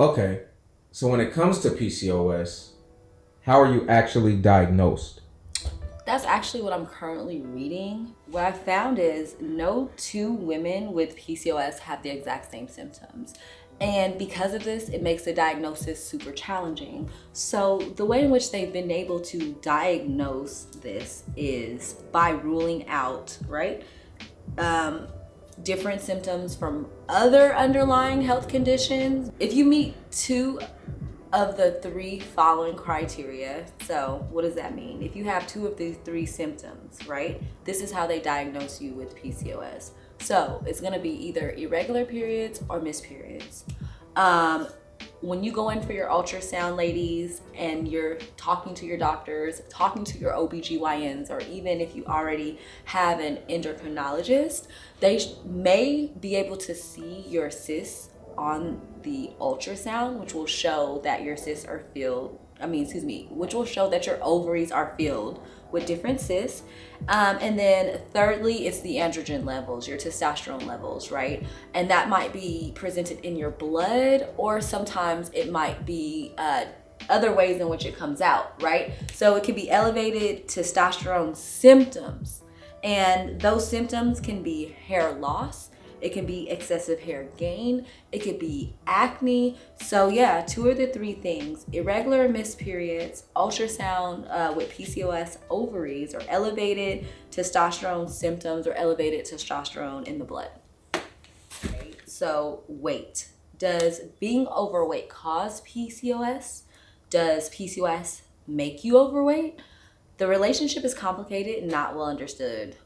Okay, so when it comes to PCOS, how are you actually diagnosed? That's actually what I'm currently reading. What I found is no two women with PCOS have the exact same symptoms. And because of this, it makes the diagnosis super challenging. So, the way in which they've been able to diagnose this is by ruling out, right? Different symptoms from other underlying health conditions. If you meet two of the three following criteria, so what does that mean? If you have two of these three symptoms, right, this is how they diagnose you with PCOS. So it's going to be either irregular periods or missed periods. When you go in for your ultrasound, ladies, and you're talking to your doctors, talking to your OBGYNs, or even if you already have an endocrinologist, they may be able to see your cysts on the ultrasound, which will show that your cysts are filled. Which will show that your ovaries are filled with different cysts. And then thirdly, it's the androgen levels, your testosterone levels, right? And that might be presented in your blood, or sometimes it might be other ways in which it comes out, right? So it could be elevated testosterone symptoms. And those symptoms can be hair loss, it can be excessive hair gain, it could be acne. So yeah, two of the three things: irregular missed periods, ultrasound with PCOS ovaries, or elevated testosterone symptoms or elevated testosterone in the blood. Okay. So weight. Does being overweight cause PCOS? Does PCOS make you overweight? The relationship is complicated and not well understood.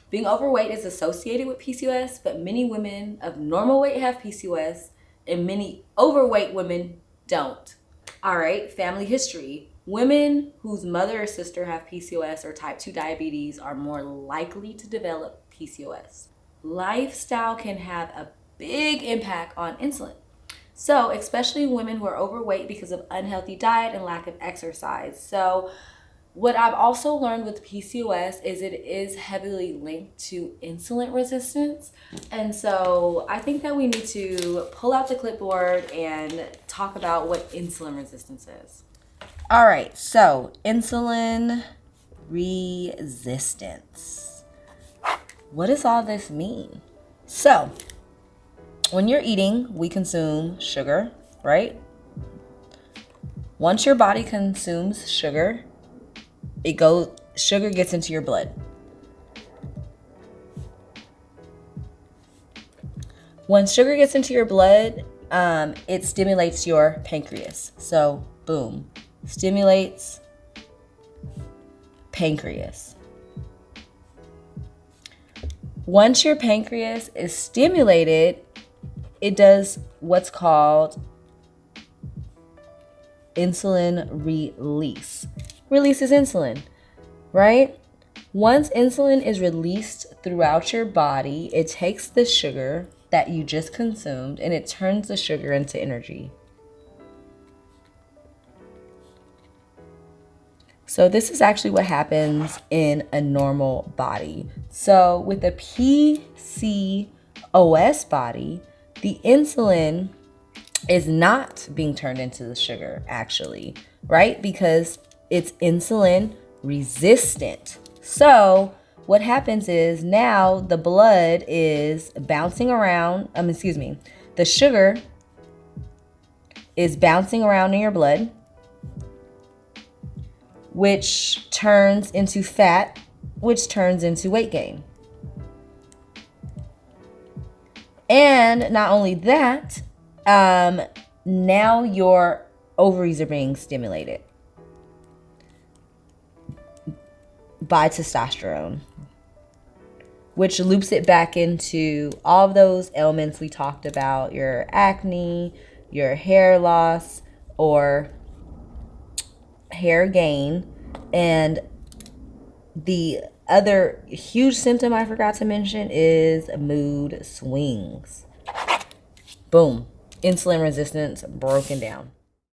Being overweight is associated with PCOS, but many women of normal weight have PCOS and many overweight women don't. All right, family history. Women whose mother or sister have PCOS or type 2 diabetes are more likely to develop PCOS. Lifestyle can have a big impact on insulin. So, especially women who are overweight because of unhealthy diet and lack of exercise. So, what I've also learned with PCOS is it is heavily linked to insulin resistance. And so I think that we need to pull out the clipboard and talk about what insulin resistance is. All right, so insulin resistance. What does all this mean? So, when you're eating, we consume sugar, right? Once your body consumes sugar, sugar gets into your blood. When sugar gets into your blood, it stimulates your pancreas. So, boom, stimulates pancreas. Once your pancreas is stimulated, it does what's called insulin release. Releases insulin, right? Once insulin is released throughout your body, it takes the sugar that you just consumed and it turns the sugar into energy. So this is actually what happens in a normal body. So with a PCOS body, the insulin is not being turned into the sugar, actually, right? Because it's insulin resistant. So what happens is now the blood is bouncing around. The sugar is bouncing around in your blood, which turns into fat, which turns into weight gain. And not only that, now your ovaries are being stimulated by testosterone, which loops it back into all of those ailments we talked about: your acne, your hair loss or hair gain. And the other huge symptom I forgot to mention is mood swings. Boom. Insulin resistance broken down.